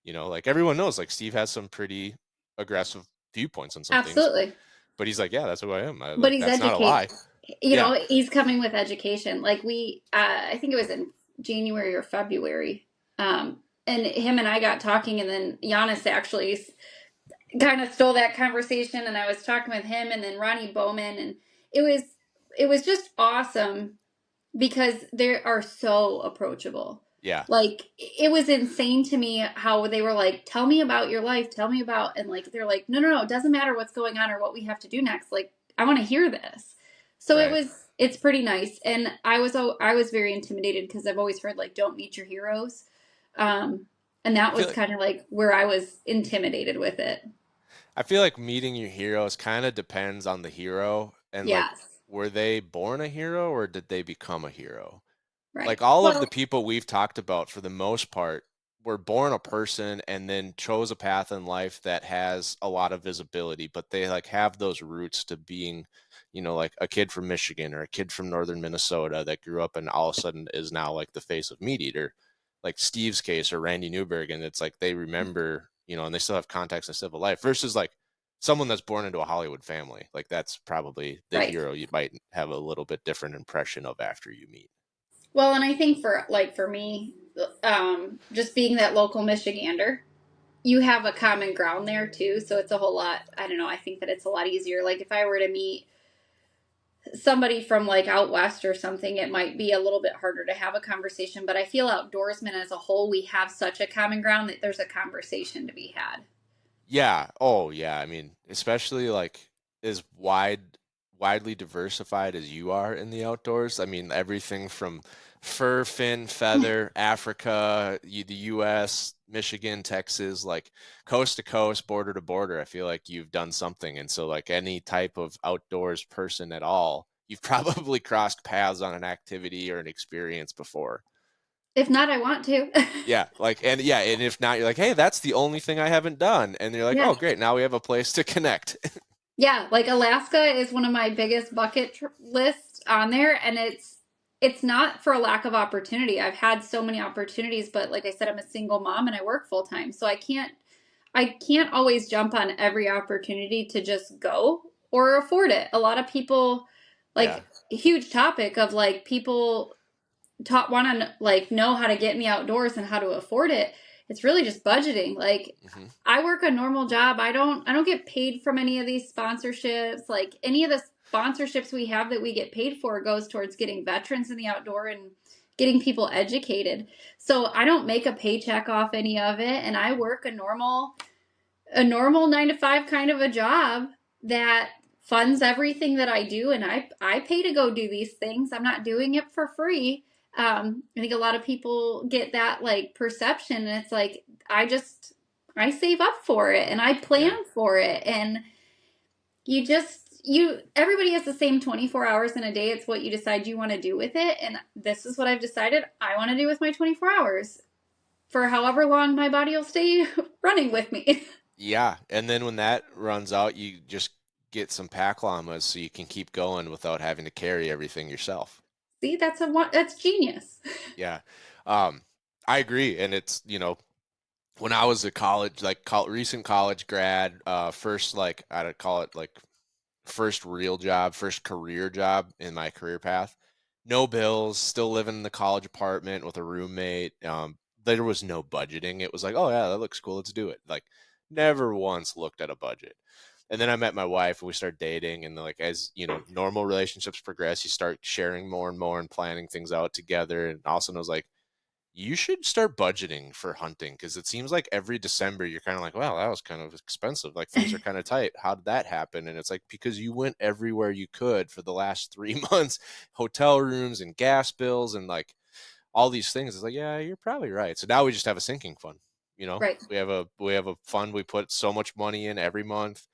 S4: like everyone knows, like Steve has some pretty aggressive viewpoints on some things, but he's like, yeah, that's who I am.
S5: But he's
S4: that's not a lie.
S5: He's coming with education. Like I think it was in January or February. And him and I got talking, and then Giannis actually kind of stole that conversation, and I was talking with him and then Ronnie Bowman, and it was just awesome because they are so approachable.
S4: Yeah.
S5: Like it was insane to me how they were like, tell me about your life, and like they're like, no, it doesn't matter what's going on or what we have to do next. Like I want to hear this. So it's pretty nice. And I was very intimidated because I've always heard like don't meet your heroes. And that was kind of like where I was intimidated with it.
S4: I feel like meeting your heroes kind of depends on the hero. And like, were they born a hero or did they become a hero? Right. Like all of the people we've talked about for the most part were born a person and then chose a path in life that has a lot of visibility, but they like have those roots to being, like a kid from Michigan or a kid from northern Minnesota that grew up and all of a sudden is now like the face of Meat Eater, like Steve's case or Randy Newberg. And it's like they remember, and they still have contacts in civil life versus like someone that's born into a Hollywood family. Like that's probably the hero you might have a little bit different impression of after you meet.
S5: Well, and I think for me, just being that local Michigander, you have a common ground there too. So it's a whole lot. I don't know. I think that it's a lot easier. Like if I were to meet somebody from like out west or something, it might be a little bit harder to have a conversation. But I feel outdoorsmen as a whole, we have such a common ground that there's a conversation to be had.
S4: Yeah. Oh, yeah. I mean, especially like as widely diversified as you are in the outdoors. I mean, everything from fur, fin, feather, Africa, the U.S., Michigan, Texas, like coast to coast, border to border. I feel like you've done something. And so like any type of outdoors person at all, you've probably crossed paths on an activity or an experience before.
S5: If not, I want to.
S4: And if not, you're like, hey, that's the only thing I haven't done. And you're like, oh, great. Now we have a place to connect. Yeah,
S5: like Alaska is one of my biggest bucket lists on there. And it's not for a lack of opportunity. I've had so many opportunities, but like I said, I'm a single mom and I work full time. So I can't always jump on every opportunity to just go or afford it. A lot of people, like, a huge topic of like people want to like know how to get in the outdoors and how to afford it. It's really just budgeting. Like, I work a normal job. I don't get paid from any of these sponsorships. Like, any of the sponsorships we have that we get paid for goes towards getting veterans in the outdoor and getting people educated. So I don't make a paycheck off any of it, and I work a normal 9 to 5 kind of a job that funds everything that I do, and I pay to go do these things. I'm not doing it for free. I think a lot of people get that like perception, and it's like I save up for it and I plan for it, and everybody has the same 24 hours in a day. It's what you decide you want to do with it, and this is what I've decided I want to do with my 24 hours for however long my body will stay running with me.
S4: Yeah, and then when that runs out, you just get some pack llamas so you can keep going without having to carry everything yourself.
S5: See, that's genius.
S4: Yeah. I agree. And it's, when I was a college, recent college grad, first, like, I'd call it like first real job, first career job in my career path, no bills, still living in the college apartment with a roommate. There was no budgeting. It was like, oh yeah, that looks cool, let's do it. Like, never once looked at a budget. And then I met my wife and we started dating, and like, as normal relationships progress, you start sharing more and more and planning things out together. And also I was like, you should start budgeting for hunting, because it seems like every December you're kind of like, wow, that was kind of expensive. Like, things are kind of tight. How did that happen? And it's like, because you went everywhere you could for the last 3 months, hotel rooms and gas bills and like all these things. It's like, yeah, you're probably right. So now we just have a sinking fund.
S5: Right.
S4: We have a fund we put so much money in every month.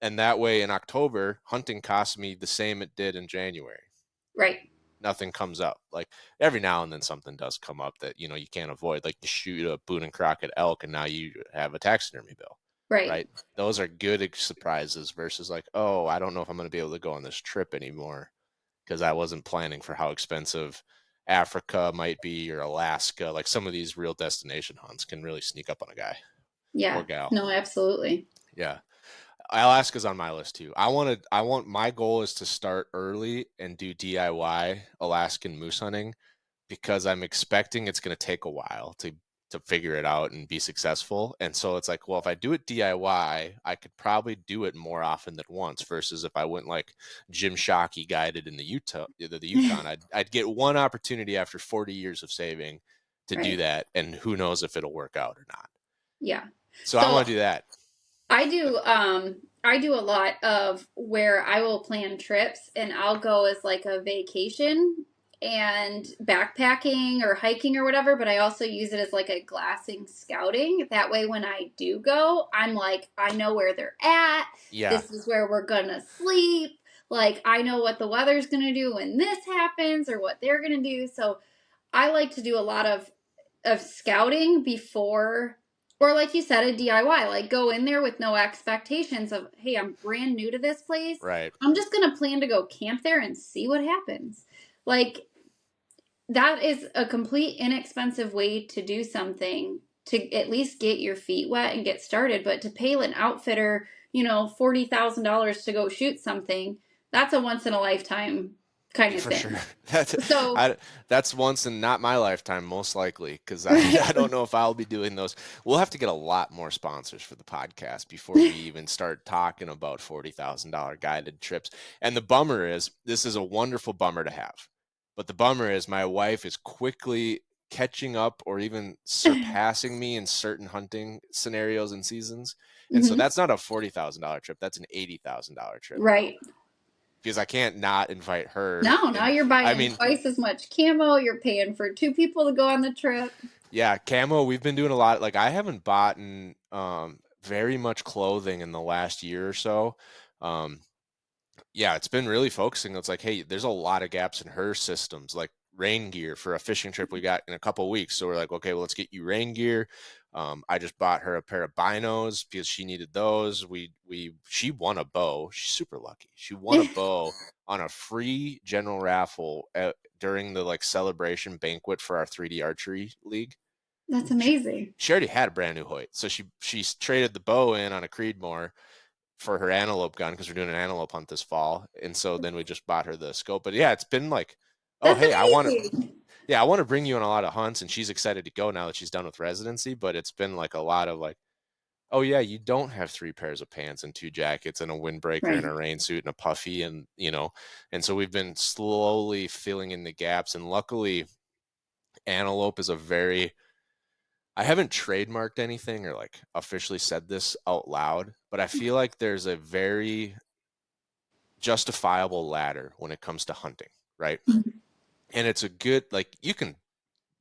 S4: And that way in October, hunting costs me the same it did in January.
S5: Right.
S4: Nothing comes up. Like, every now and then something does come up that, you can't avoid. Like, you shoot a Boone and Crockett elk and now you have a taxidermy bill.
S5: Right.
S4: Those are good surprises versus like, oh, I don't know if I'm going to be able to go on this trip anymore because I wasn't planning for how expensive Africa might be, or Alaska. Like, some of these real destination hunts can really sneak up on a guy.
S5: Yeah.
S4: Or gal.
S5: No, absolutely.
S4: Yeah. Alaska's on my list too. My goal is to start early and do DIY Alaskan moose hunting, because I'm expecting it's going to take a while to figure it out and be successful. And so it's like, well, if I do it DIY, I could probably do it more often than once, versus if I went like Jim Shockey guided in the Yukon, I'd get one opportunity after 40 years of saving to do that. And who knows if it'll work out or not.
S5: Yeah.
S4: So I want to do that.
S5: I do a lot of where I will plan trips and I'll go as like a vacation and backpacking or hiking or whatever, but I also use it as like a glassing scouting. That way when I do go, I'm like, I know where they're at.
S4: Yeah.
S5: This is where we're gonna sleep. Like, I know what the weather's gonna do when this happens or what they're gonna do. So I like to do a lot of scouting before, or like you said, a DIY. Like, go in there with no expectations of, hey, I'm brand new to this place.
S4: Right.
S5: I'm just going to plan to go camp there and see what happens. Like, that is a complete inexpensive way to do something, to at least get your feet wet and get started. But to pay an outfitter, $40,000 to go shoot something, that's a once in a lifetime kind of thing.
S4: Sure. That's once in not my lifetime, most likely, because I don't know if I'll be doing those. We'll have to get a lot more sponsors for the podcast before we even start talking about $40,000 guided trips. And the bummer is, this is a wonderful bummer to have, but the bummer is my wife is quickly catching up or even surpassing me in certain hunting scenarios and seasons. And so that's not a $40,000 trip. That's an $80,000 trip.
S5: Right.
S4: Because I can't not invite her.
S5: No, now you're buying twice as much camo. You're paying for 2 people to go on the trip.
S4: Yeah, camo, we've been doing a lot. Like, I haven't bought very much clothing in the last year or so. Yeah, it's been really focusing. It's like, hey, there's a lot of gaps in her systems, like rain gear for a fishing trip we got in a couple of weeks. So we're like, okay, well, let's get you rain gear. I just bought her a pair of binos because she needed those. She won a bow. She's super lucky. She won a bow on a free general raffle during the like celebration banquet for our 3D archery league.
S5: That's amazing.
S4: She already had a brand new Hoyt, so she traded the bow in on a Creedmoor for her antelope gun because we're doing an antelope hunt this fall, and so then we just bought her the scope. But yeah, it's been like, oh
S5: That's
S4: hey,
S5: amazing.
S4: I want to bring you on a lot of hunts, and she's excited to go now that she's done with residency. But it's been like a lot of like, oh yeah, you don't have 3 pairs of pants and 2 jackets and a windbreaker
S5: Right.
S4: and a rain suit and a puffy, and and so we've been slowly filling in the gaps. And luckily, antelope is I haven't trademarked anything or like officially said this out loud, but I feel like there's a very justifiable ladder when it comes to hunting, right?
S5: Mhm.
S4: And it's a good, like, you can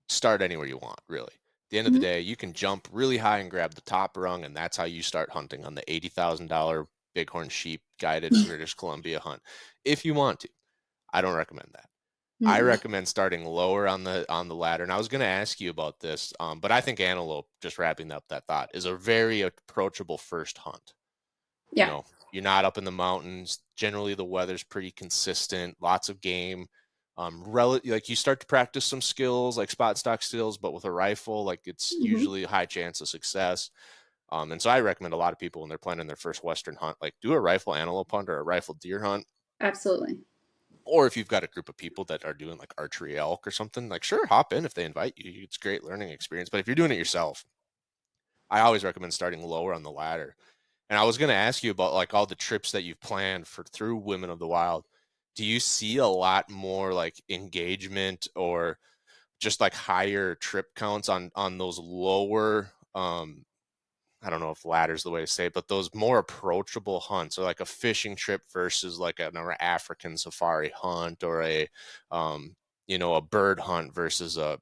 S4: start anywhere you want, really. At the end of the
S5: Mhm.
S4: day, you can jump really high and grab the top rung, and that's how you start hunting on the $80,000 bighorn sheep guided British Columbia hunt. If you want to, I don't recommend that. I
S5: Mm-mm.
S4: recommend starting lower on the ladder. And I was going to ask you about this, but I think antelope, just wrapping up that thought, is a very approachable first hunt.
S5: Yeah.
S4: You're not up in the mountains. Generally, the weather's pretty consistent. Lots of game. Like you start to practice some skills, like spot stock skills, but with a rifle, like it's
S5: Mhm.
S4: usually a high chance of success. And so I recommend a lot of people when they're planning their first Western hunt, like do a rifle antelope hunt or a rifle deer hunt.
S5: Absolutely.
S4: Or if you've got a group of people that are doing like archery elk or something, like sure, hop in if they invite you. It's a great learning experience. But if you're doing it yourself, I always recommend starting lower on the ladder. And I was going to ask you about like all the trips that you've planned through Women of the Wild. Do you see a lot more like engagement or just like higher trip counts on those lower I don't know if ladder's the way to say it, but those more approachable hunts, or like a fishing trip versus like an African safari hunt, or a a bird hunt versus a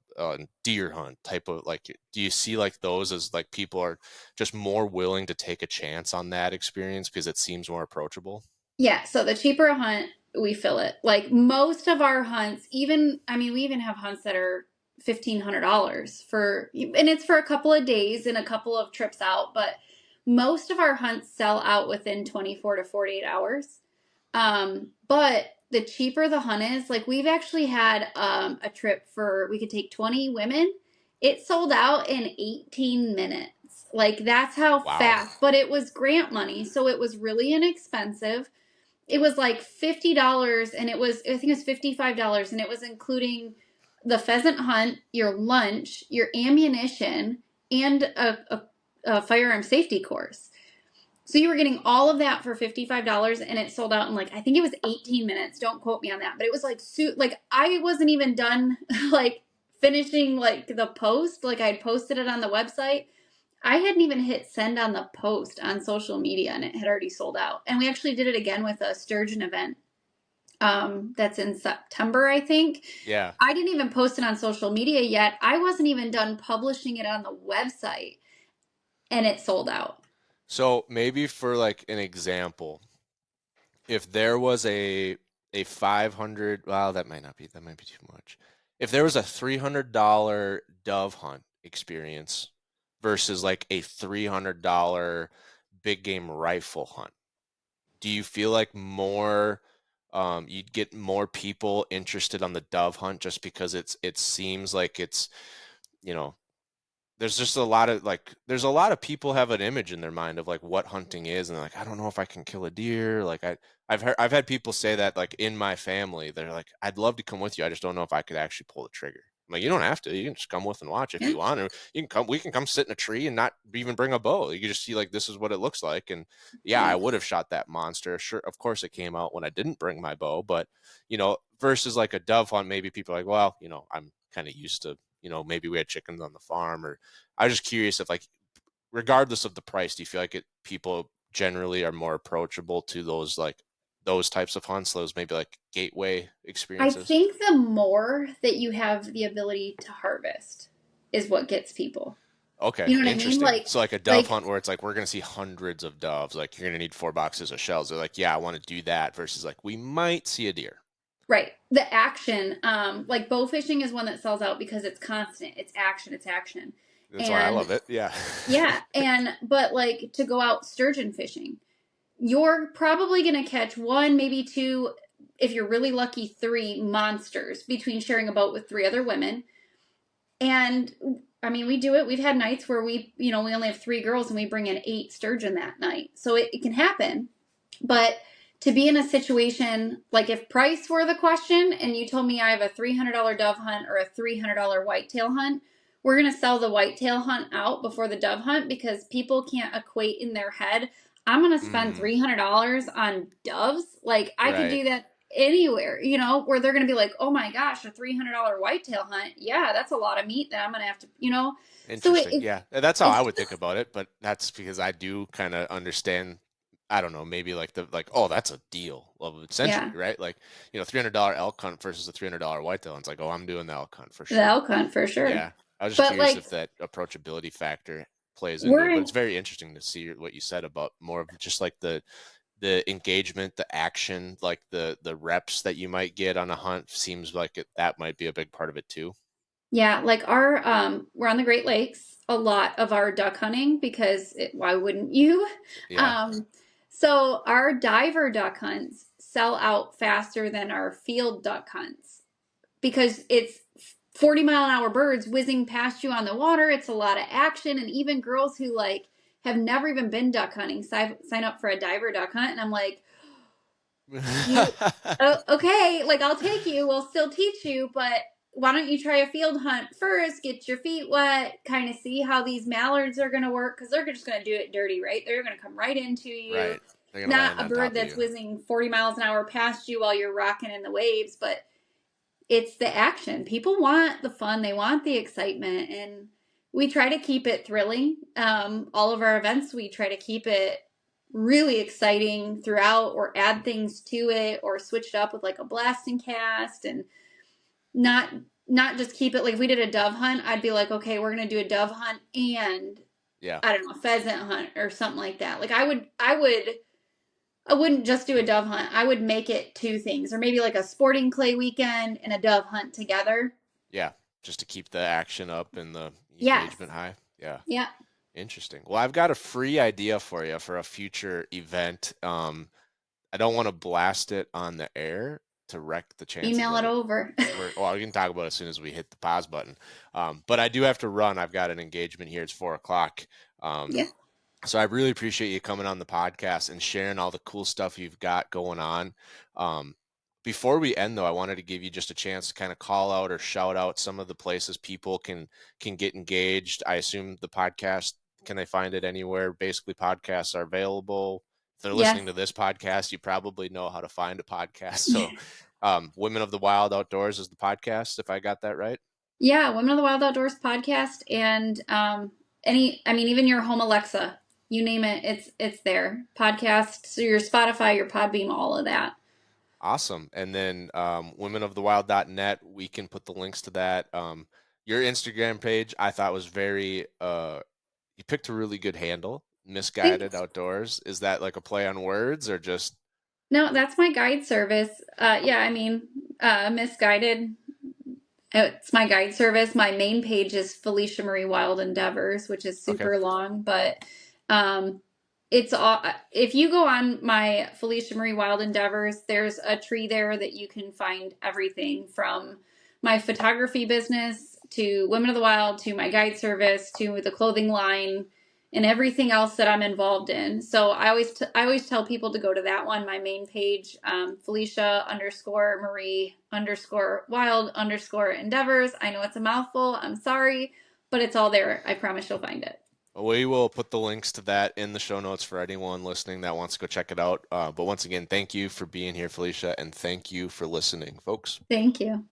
S4: deer hunt type of, like, do you see like those as like people are just more willing to take a chance on that experience because it seems more approachable?
S5: Yeah. So the cheaper a hunt, we fill it. Like most of our hunts, we even have hunts that are $1,500 and it's for a couple of days and a couple of trips out, but most of our hunts sell out within 24 to 48 hours. But the cheaper the hunt is, like we've actually had a trip we could take 20 women. It sold out in 18 minutes. Like that's how
S4: Wow.
S5: fast, but it was grant money, so it was really inexpensive. It was like $50 and I think it was $55 and it was including the pheasant hunt, your lunch, your ammunition, and a firearm safety course. So you were getting all of that for $55 and it sold out in like, I think it was 18 minutes. Don't quote me on that, but it was like I wasn't even done like finishing like the post. Like I'd posted it on the website. I hadn't even hit send on the post on social media and it had already sold out. And we actually did it again with a sturgeon event that's in September, I think.
S4: Yeah.
S5: I didn't even post it on social media yet. I wasn't even done publishing it on the website and it sold out.
S4: So maybe for like an example, if there was a 500, well, that might be too much. If there was a $300 dove hunt experience versus like a $300 big game rifle hunt, do you feel like you'd get more people interested on the dove hunt just because it seems like it's, there's just there's a lot of people have an image in their mind of like what hunting is, and they're like, I don't know if I can kill a deer. Like I've had people say that, like in my family, they're like, I'd love to come with you, I just don't know if I could actually pull the trigger. I'm like, you don't have to. You can just come with and watch if you want, or we can come sit in a tree and not even bring a bow. You can just see like, this is what it looks like. And yeah, I would have shot that monster. Sure, of course it came out when I didn't bring my bow, but versus like a dove hunt, maybe people are like, well, I'm kind of used to, maybe we had chickens on the farm. Or I was just curious if, like, regardless of the price, do you feel like people generally are more approachable to those types of hunts, those maybe like gateway
S5: I
S4: experiences?
S5: think the more that you have the ability to harvest is what gets people.
S4: Okay,
S5: You know what I mean?
S4: interesting. So like a dove
S5: like
S4: hunt where it's like, we're going to see hundreds of doves, like you're going to need 4 boxes of shells. They're like, yeah, I want to do that, versus like, we might see a deer.
S5: right. The action, like bow fishing is one that sells out because it's constant. It's action.
S4: That's why I love it. Yeah.
S5: Yeah. But like to go out sturgeon fishing, you're probably going to catch one, maybe two if you're really lucky, 3 monsters between sharing a boat with 3 other women. And I mean, we do it. We've had nights where we only have 3 girls and we bring in 8 sturgeon that night. So it can happen. But to be in a situation, like if price were the question and you told me I have a $300 dove hunt or a $300 whitetail hunt, we're going to sell the whitetail hunt out before the dove hunt, because people can't equate in their head, I'm going to spend $300 on doves. Like I could do that anywhere, where they're going to be like, oh my gosh, a $300 whitetail hunt. Yeah, that's a lot of meat that I'm going to have to,
S4: Interesting. Yeah. That's how I would think about it. But that's because I do kind of understand, I don't know, maybe oh, that's a deal of the century, right? Like, $300 elk hunt versus a $300 whitetail. It's like, oh, I'm doing the elk hunt for sure.
S5: The elk hunt for sure.
S4: Yeah. I was just curious if that approachability factor plays into it. But it's very interesting to see what you said about more of just like the engagement, the action, like the reps that you might get on a hunt. Seems like that might be a big part of it too.
S5: Yeah, like we're on the Great Lakes a lot of our duck hunting, because why wouldn't you?
S4: Yeah.
S5: So our diver duck hunts sell out faster than our field duck hunts, because it's 40-mile-an-hour birds whizzing past you on the water. It's a lot of action, and even girls who have never even been duck hunting sign up for a diver duck hunt, and I'm like, okay, like I'll take you, we'll still teach you, but why don't you try a field hunt first, get your feet wet, kind of see how these mallards are going to work, because they're just going to do it dirty, right? They're going to come right into you.
S4: Right.
S5: Not a bird that's whizzing 40 miles an hour past you while you're rocking in the waves, but it's the action. People want the fun. They want the excitement, and we try to keep it thrilling. All of our events, we try to keep it really exciting throughout, or add things to it, or switch it up with like a blasting cast, and not just keep it like, if we did a dove hunt, I'd be like, okay, we're going to do a dove hunt and I don't know, a pheasant hunt or something like that. Like I wouldn't just do a dove hunt. I would make it 2 things, or maybe like a sporting clay weekend and a dove hunt together.
S4: Yeah. Just to keep the action up and the engagement high. Yeah.
S5: Yeah.
S4: Interesting. Well, I've got a free idea for you for a future event. I don't want to blast it on the air to wreck the chance.
S5: Email it over.
S4: Well, we can talk about it as soon as we hit the pause button. But I do have to run. I've got an engagement here. It's 4:00.
S5: Yeah.
S4: So I really appreciate you coming on the podcast and sharing all the cool stuff you've got going on. Before we end, though, I wanted to give you just a chance to kind of call out or shout out some of the places people can get engaged. I assume the podcast, can they find it anywhere? Basically, podcasts are available. If they're listening to this podcast, you probably know how to find a podcast. So Women of the Wild Outdoors is the podcast, if I got that right.
S5: Yeah, Women of the Wild Outdoors podcast, and even your home Alexa, you name it, it's there. Podcasts, so your Spotify, your Podbeam, all of that.
S4: Awesome. And then womenofthewild.net, we can put the links to that. Your Instagram page, I thought was very, you picked a really good handle, Misguided Outdoors. Is that like a play on words or just?
S5: No, that's my guide service. Misguided. It's my guide service. My main page is Felicia Marie Wild Endeavors, which is super long, but it's all, if you go on my Felicia Marie Wild Endeavors, there's a tree there that you can find everything from my photography business to Women of the Wild to my guide service to the clothing line and everything else that I'm involved in. So I always tell people to go to that one, my main page, Felicia_Marie_Wild_Endeavors. I know it's a mouthful. I'm sorry, but it's all there. I promise you'll find it.
S4: We will put the links to that in the show notes for anyone listening that wants to go check it out. But once again, thank you for being here, Felicia, and thank you for listening, folks.
S5: Thank you.